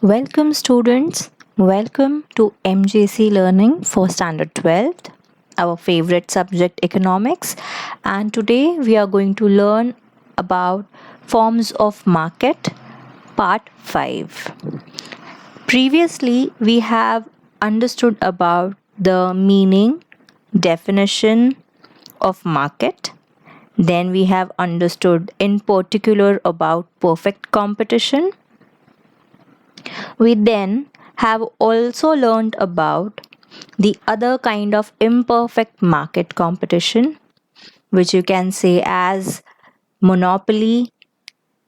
Welcome students, welcome to MJC Learning for Standard 12th, our favorite subject economics, and today we are going to learn about forms of market part 5. Previously we have understood about the meaning, definition of market. Then we have understood in particular about perfect competition. We then have also learned about the other kind of imperfect market competition, which you can say as monopoly.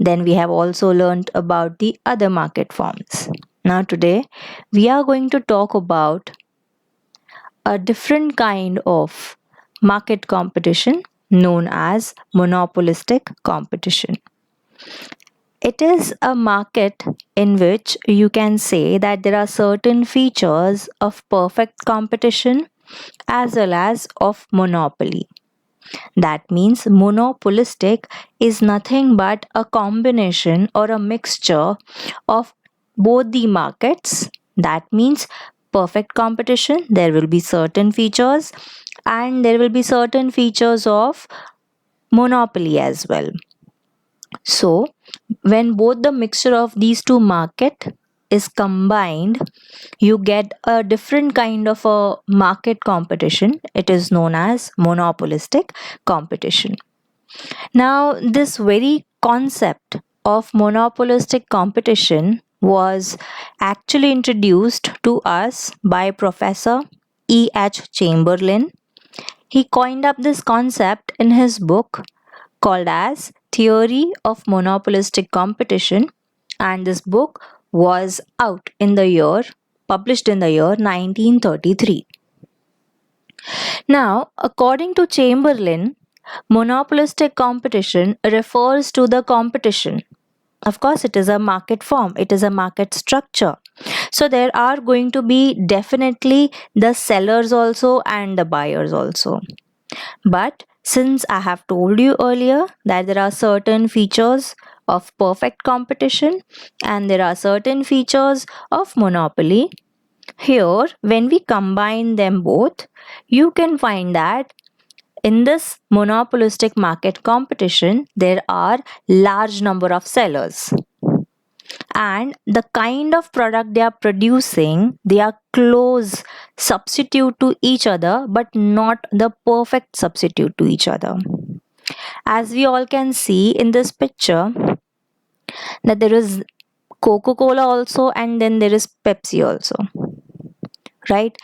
Then we have also learned about the other market forms. Now, today we are going to talk about a different kind of market competition known as monopolistic competition. It is a market in which you can say that there are certain features of perfect competition as well as of monopoly. That means monopolistic is nothing but a combination or a mixture of both the markets. That means perfect competition, there will be certain features and there will be certain features of monopoly as well. So, when both the mixture of these two market is combined, you get a different kind of a market competition. It is known as monopolistic competition. Now, this very concept of monopolistic competition was actually introduced to us by Professor E.H. Chamberlain. He coined up this concept in his book called as Theory of Monopolistic Competition, and this book was published in the year 1933. Now, according to Chamberlain, monopolistic competition refers to the competition. Of course, it is a market form, it is a market structure. So, there are going to be definitely the sellers also and the buyers also. But since I have told you earlier that there are certain features of perfect competition and there are certain features of monopoly, here when we combine them both, you can find that in this monopolistic market competition, there are large number of sellers. And the kind of product they are producing, they are close substitute to each other, but not the perfect substitute to each other. As we all can see in this picture, that there is Coca-Cola also and then there is Pepsi also, right?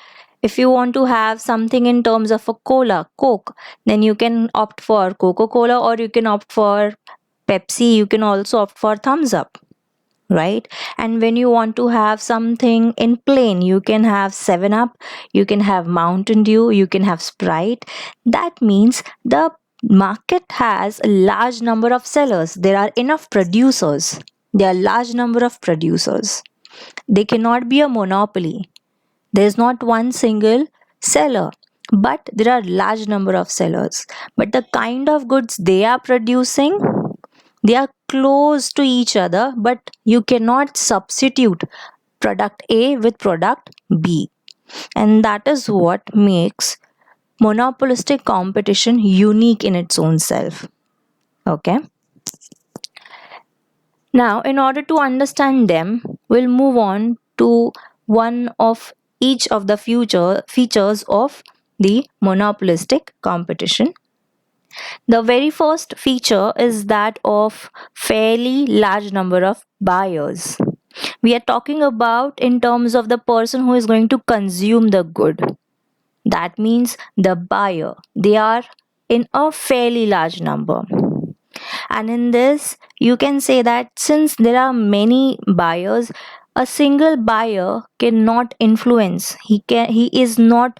If you want to have something in terms of a Coke, then you can opt for Coca-Cola or you can opt for Pepsi, you can also opt for Thumbs Up, right? And when you want to have something in plain, you can have 7 Up, you can have Mountain Dew, you can have Sprite. That means the market has a large number of sellers. There are enough producers. There are large number of producers. They cannot be a monopoly. There is not one single seller, but there are large number of sellers. But the kind of goods they are producing, they are close to each other, but you cannot substitute product A with product B. And that is what makes monopolistic competition unique in its own self. Okay. Now, in order to understand them, we'll move on to one of each of the future features of the monopolistic competition. The very first feature is that of fairly large number of buyers. We are talking about in terms of the person who is going to consume the good. That means the buyer. They are in a fairly large number. And in this, you can say that since there are many buyers, a single buyer cannot influence. He is not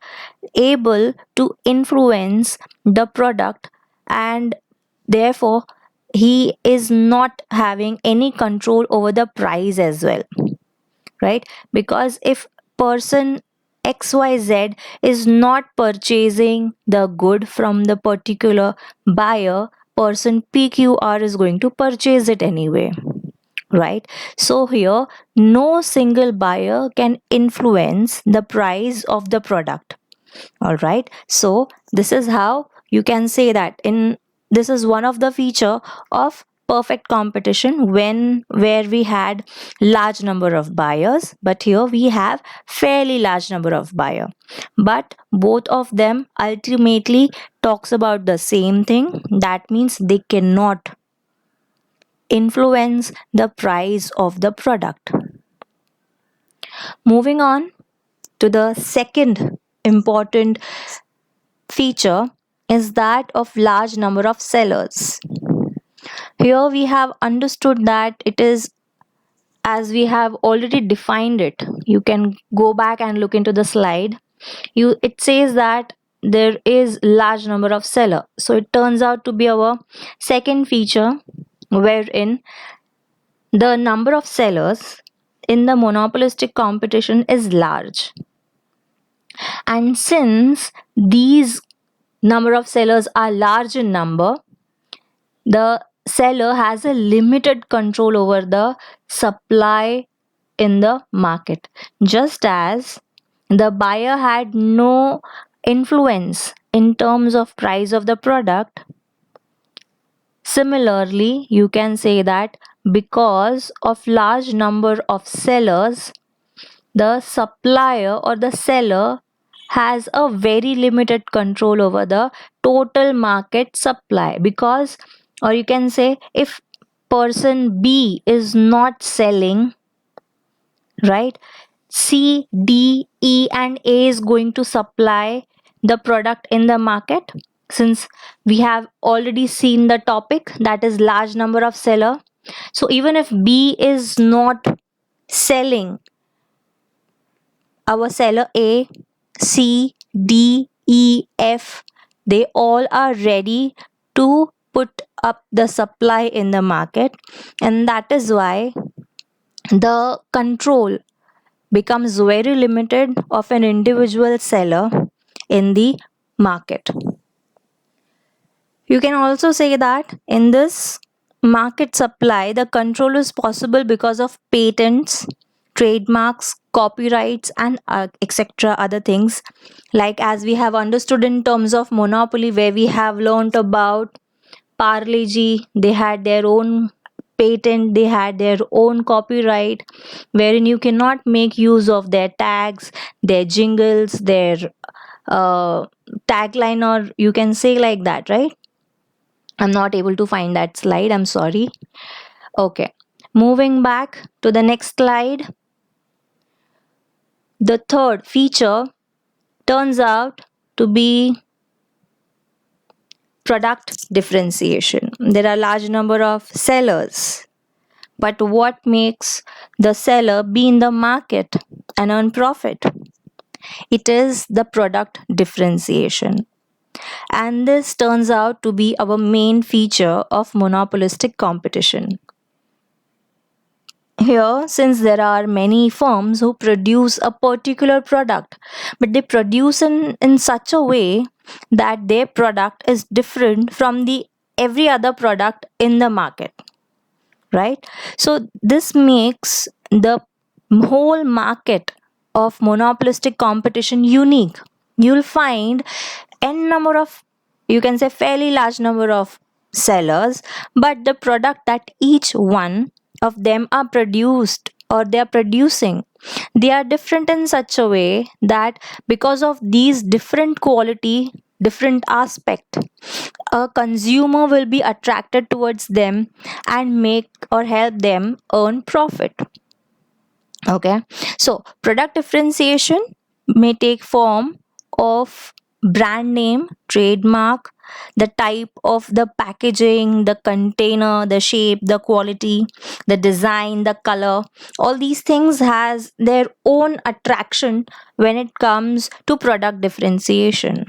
able to influence the product, and therefore he is not having any control over the price as well, right? Because if person XYZ is not purchasing the good from the particular buyer, person PQR is going to purchase it anyway, right? So here, no single buyer can influence the price of the product. All right, so this is how you can say that in this is one of the feature of perfect competition, when where we had large number of buyers, but here we have fairly large number of buyer, but both of them ultimately talks about the same thing. That means they cannot influence the price of the product. Moving on to the second important feature is that of large number of sellers. Here we have understood that it is, as we have already defined it. You can go back and look into the slide. It says that there is large number of seller. So it turns out to be our second feature, wherein the number of sellers in the monopolistic competition is large. And since these number of sellers are large in number, the seller has a limited control over the supply in the market, just as the buyer had no influence in terms of price of the product. Similarly, you can say that because of large number of sellers, the supplier or the seller has a very limited control over the total market supply. Because, or you can say, if person B is not selling, right, C, D, E and A is going to supply the product in the market. Since we have already seen the topic, that is large number of seller, so even if B is not selling, our seller A, C, D, E, F, they all are ready to put up the supply in the market, and that is why the control becomes very limited of an individual seller in the market. You can also say that in this market supply, the control is possible because of patents, trademarks, copyrights, and etc. other things. Like as we have understood in terms of monopoly, where we have learned about Parleji, they had their own patent, they had their own copyright, wherein you cannot make use of their tags, their jingles, their uh, tagline, or you can say like that, right? I'm not able to find that slide. I'm sorry. Okay. Moving back to the next slide. The third feature turns out to be product differentiation. There are large number of sellers, but what makes the seller be in the market and earn profit? It is the product differentiation. And this turns out to be our main feature of monopolistic competition. Here, since there are many firms who produce a particular product, but they produce in such a way that their product is different from the every other product in the market, right? So this makes the whole market of monopolistic competition unique. You'll find n number of, you can say fairly large number of sellers, but the product that each one of them are produced or they are producing, they are different in such a way that because of these different quality, different aspect, a consumer will be attracted towards them and make or help them earn profit. Okay, so product differentiation may take form of brand name, trademark, the type of the packaging, the container, the shape, the quality, the design, the color. All these things has their own attraction when it comes to product differentiation.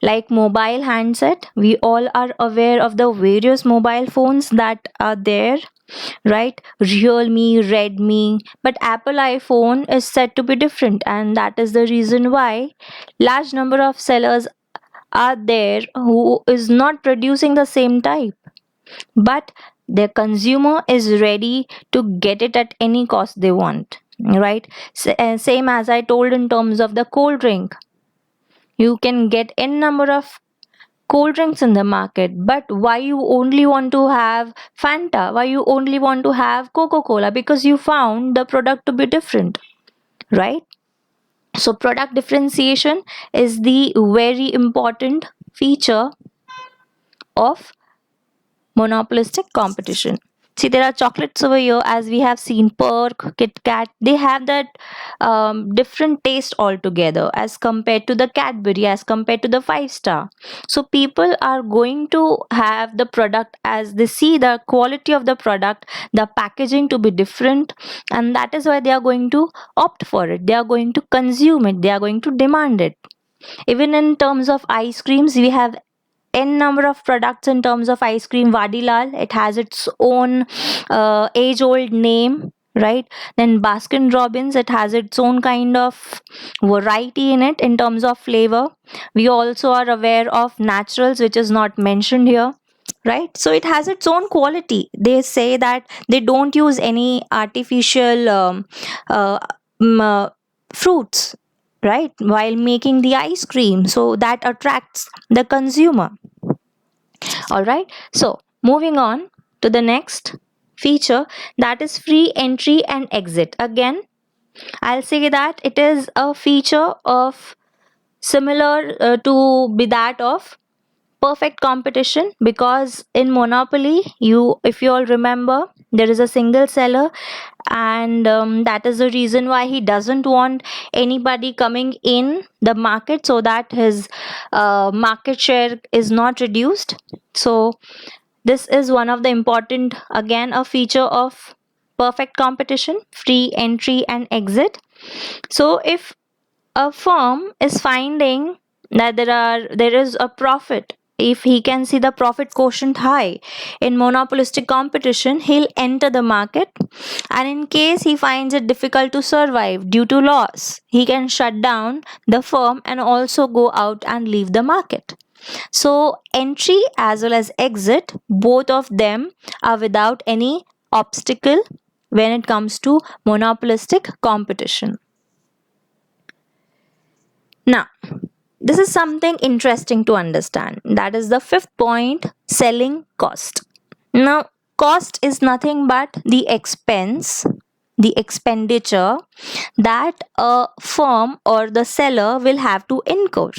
Like mobile handset, we all are aware of the various mobile phones that are there, right? Realme, Redmi, but Apple iPhone is said to be different, and that is the reason why large number of sellers are there who is not producing the same type, but the consumer is ready to get it at any cost they want, right? Same as I told in terms of the cold drink. You can get n number of cold drinks in the market, but why you only want to have Fanta? Why you only want to have Coca-Cola? Because you found the product to be different, right? So product differentiation is the very important feature of monopolistic competition. See, there are chocolates over here, as we have seen, Perk, Kit Kat. They have that different taste altogether as compared to the Cadbury, as compared to the Five Star. So people are going to have the product as they see the quality of the product, the packaging to be different, and that is why they are going to opt for it. They are going to consume it. They are going to demand it. Even in terms of ice creams, we have n number of products in terms of ice cream. Vadilal, it has its own age old name, right? Then Baskin Robbins, it has its own kind of variety in it in terms of flavor. We also are aware of Naturals, which is not mentioned here, right? So it has its own quality. They say that they don't use any artificial uh, um, uh, fruits, right, while making the ice cream, so that attracts the consumer. All right, so moving on to the next feature, that is free entry and exit. Again, I'll say that it is a feature of similar to be that of perfect competition, because in Monopoly, you, if you all remember, there is a single seller, and that is the reason why he doesn't want anybody coming in the market, so that his market share is not reduced. So this is one of the important, again, a feature of perfect competition, free entry and exit. So if a firm is finding that there is a profit, if he can see the profit quotient high in monopolistic competition, he'll enter the market, and in case he finds it difficult to survive due to loss, he can shut down the firm and also go out and leave the market. So entry as well as exit, both of them are without any obstacle when it comes to monopolistic competition. Now, this is something interesting to understand. That is the fifth point, selling cost. Now, cost is nothing but the expense, the expenditure that a firm or the seller will have to incur.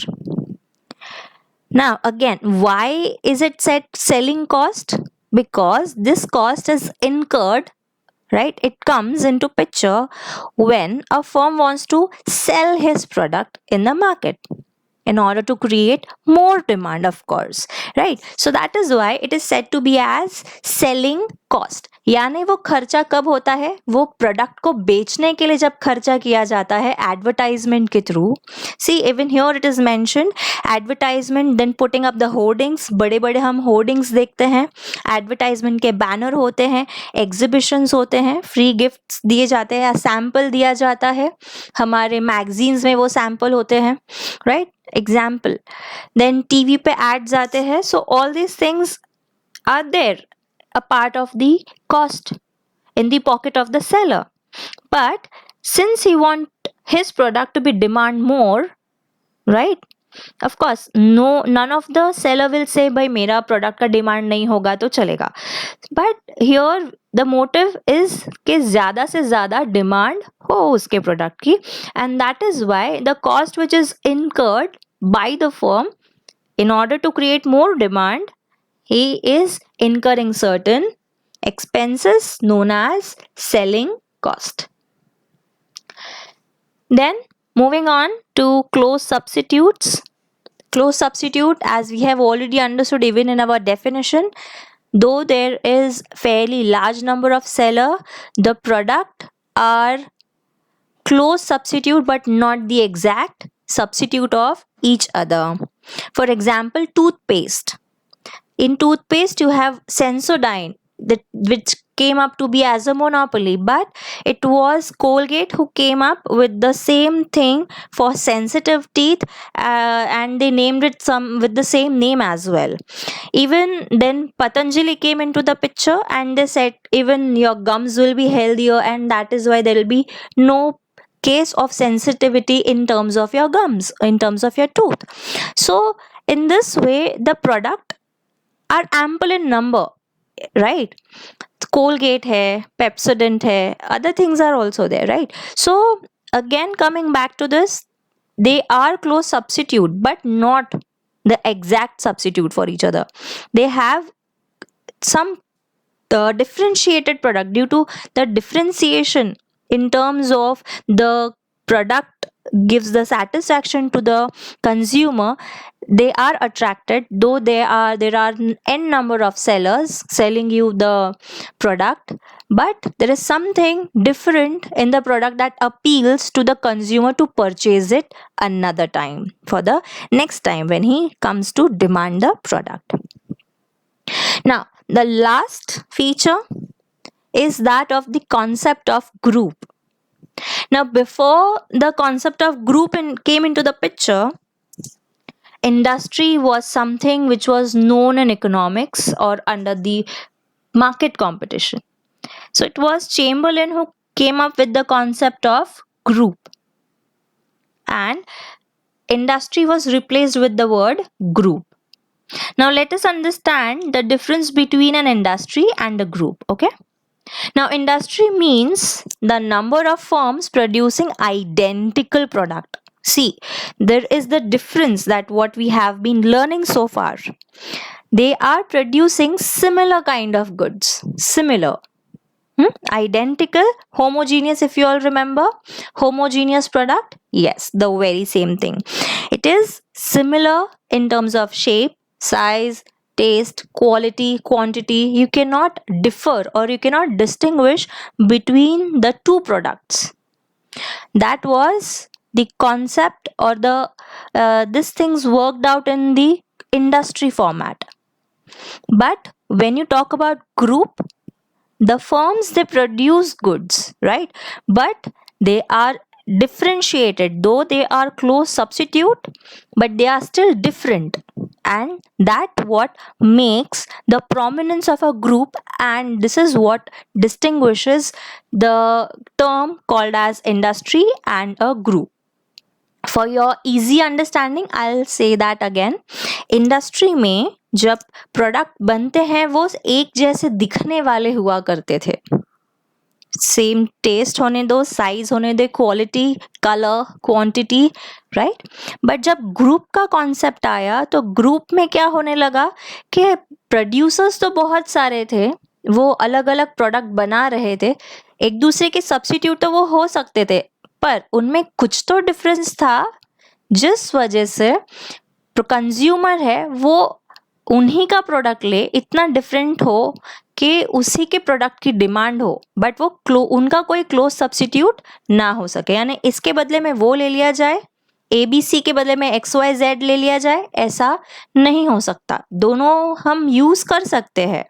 Now, again, why is it said selling cost? Because this cost is incurred, right? It comes into picture when a firm wants to sell his product in the market in order to create more demand, of course, right? So that is why it is said to be as selling cost. यानी वो खर्चा कब होता है? वो product को बेचने के लिए जब खर्चा किया जाता है एडवर्टाइजमेंट के through. See even here it is mentioned advertisement, then putting up the hoardings. बड़े बड़े हम होर्डिंग्स देखते हैं, एडवर्टाइजमेंट के बैनर होते हैं, एग्जीबिशंस होते हैं, फ्री गिफ्ट्स दिए जाते हैं या सैंपल दिया जाता है, हमारे मैगजीन्स में वो सैंपल होते हैं, राइट? एग्जाम्पल. देन टीवी पे एड्स आते हैं. So all these things are there, a part of the cost in the pocket of the seller. But since he want his product to be demand more, right, of course none of the seller will say भाई मेरा product का demand नहीं होगा तो चलेगा. But here the motive is कि ज़्यादा से ज़्यादा demand हो उसके product की, and that is why the cost which is incurred by the firm in order to create more demand, he is incurring certain expenses known as selling cost. Then moving on to close substitutes. Close substitute, as we have already understood even in our definition, though there is fairly large number of seller, the product are close substitute but not the exact substitute of each other. For example, toothpaste. In toothpaste, you have Sensodyne, which came up to be as a monopoly, but it was Colgate who came up with the same thing for sensitive teeth, and they named it some with the same name as well. Even then Patanjali came into the picture and they said even your gums will be healthier, and that is why there will be no case of sensitivity in terms of your gums, in terms of your tooth. So in this way the product are ample in number, right? Colgate hai, Pepsodent hai, other things are also there, right? So again coming back to this, they are close substitute but not the exact substitute for each other. They have some differentiated product due to the differentiation in terms of the product gives the satisfaction to the consumer. They are attracted, though there are n number of sellers selling you the product, but there is something different in the product that appeals to the consumer to purchase it another time, for the next time when he comes to demand the product. Now the last feature is that of the concept of group. Now, before the concept of group came into the picture, industry was something which was known in economics or under the market competition. So, it was Chamberlain who came up with the concept of group, and industry was replaced with the word group. Now, let us understand the difference between an industry and a group, okay? Now, industry means the number of firms producing identical product. See, there is the difference that what we have been learning so far. They are producing similar kind of goods, similar. Identical, homogeneous, if you all remember, homogeneous product, yes, the very same thing. It is similar in terms of shape, size, taste, quality, quantity. You cannot differ or you cannot distinguish between the two products. That was the concept, or the this things worked out in the industry format. But when you talk about group, the firms, they produce goods, right? But they are differentiated, though they are close substitute, but they are still different, and that what makes the prominence of a group, and this is what distinguishes the term called as industry and a group. For your easy understanding, I'll say that again. Industry में जब product बनते हैं वो एक जैसे दिखने वाले हुआ करते थे, सेम टेस्ट होने दो, साइज होने दे, quality, colour, quantity, right? But जब ग्रुप का कॉन्सेप्ट आया तो ग्रुप में क्या होने लगा कि प्रोड्यूसर्स तो बहुत सारे थे, वो अलग अलग प्रोडक्ट बना रहे थे, एक दूसरे के सब्स्टिट्यूट तो वो हो सकते थे, पर उनमें कुछ तो डिफरेंस था जिस वजह से कंज्यूमर है वो उन्हीं का प्रोडक्ट ले, इतना डिफरेंट हो कि उसी के प्रोडक्ट की डिमांड हो, बट वो उनका कोई क्लोज सब्स्टिट्यूट ना हो सके, यानी इसके बदले में वो ले लिया जाए, ABC के बदले में XYZ ले लिया जाए, ऐसा नहीं हो सकता। दोनों हम यूज कर सकते हैं,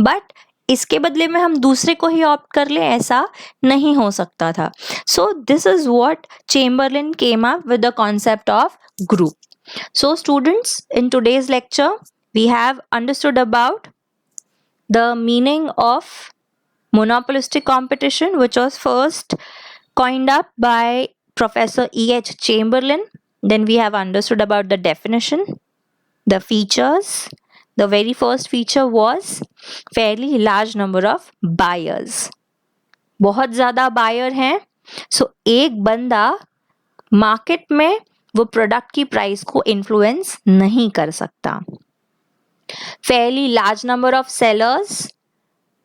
बट इसके बदले में हम दूसरे को ही ऑप्ट कर ले, ऐसा नहीं हो सकता था। So this is what Chamberlin came up with the concept of group. So students, in today's lecture we have understood about the meaning of monopolistic competition, which was first coined up by Professor E.H. Chamberlain. Then we have understood about the definition, the features. The very first feature was fairly large number of buyers. बहुत ज़्यादा buyer हैं, so एक बंदा market में वो product की price को influence नहीं कर सकता. Fairly large number of sellers,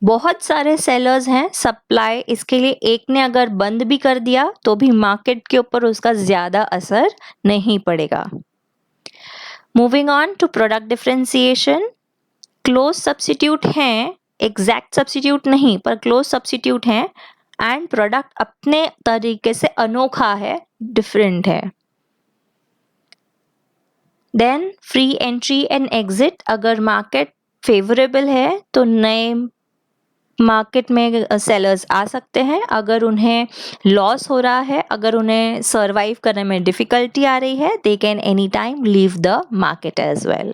बहुत सारे सेलर्स हैं, सप्लाई इसके लिए एक ने अगर बंद भी कर दिया तो भी मार्केट के ऊपर उसका ज्यादा असर नहीं पड़ेगा. Moving on to product differentiation. Close substitute हैं, एग्जैक्ट सब्स्टिट्यूट नहीं पर क्लोज सब्स्टिट्यूट हैं, एंड प्रोडक्ट अपने तरीके से अनोखा है, डिफरेंट है. Then free entry and exit. अगर मार्केट फेवरेबल है तो नए मार्केट में सेलर्स आ सकते हैं अगर उन्हें लॉस हो रहा है, अगर उन्हें सर्वाइव करने में डिफिकल्टी आ रही है, they can any time leave the market as well.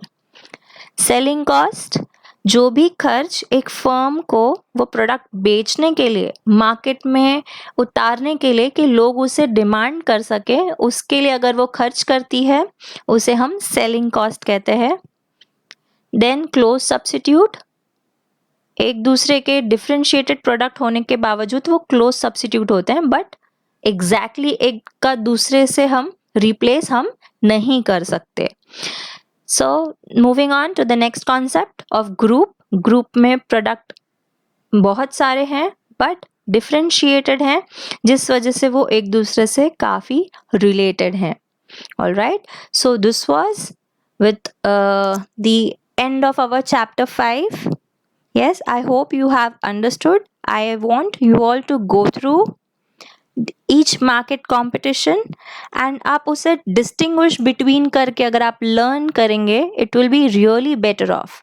Selling cost, जो भी खर्च एक फर्म को वो प्रोडक्ट बेचने के लिए, मार्केट में उतारने के लिए कि लोग उसे डिमांड कर सके, उसके लिए अगर वो खर्च करती है उसे हम सेलिंग कॉस्ट कहते हैं। देन क्लोज सब्स्टिट्यूट, एक दूसरे के डिफरेंशिएटेड प्रोडक्ट होने के बावजूद वो क्लोज सब्स्टिट्यूट होते हैं, बट एग्जैक्टली एक का दूसरे से हम रिप्लेस हम नहीं कर सकते। So moving on to the next concept of group. Group में प्रोडक्ट बहुत सारे हैं बट डिफरेंशिएटेड हैं, जिस वजह से वो एक दूसरे से काफ़ी रिलेटेड हैं। All right, so this was with the end of our chapter 5. Yes, I hope you have understood. I want you all to go through each market competition and आप उसे distinguish between करके अगर आप learn करेंगे, it will be really better off.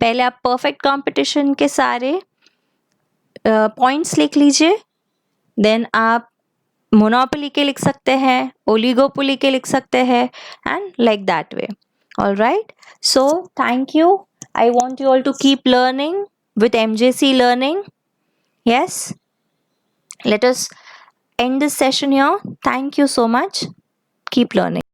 पहले आप perfect competition के सारे points लिख लीजिए, then आप मोनोपोली के लिख सकते हैं, ओलिगोपोली के लिख सकते हैं, and like that way. All right, so thank you. I want you all to keep learning with MJC Learning. Yes, let us end this session here. Thank you so much. Keep learning.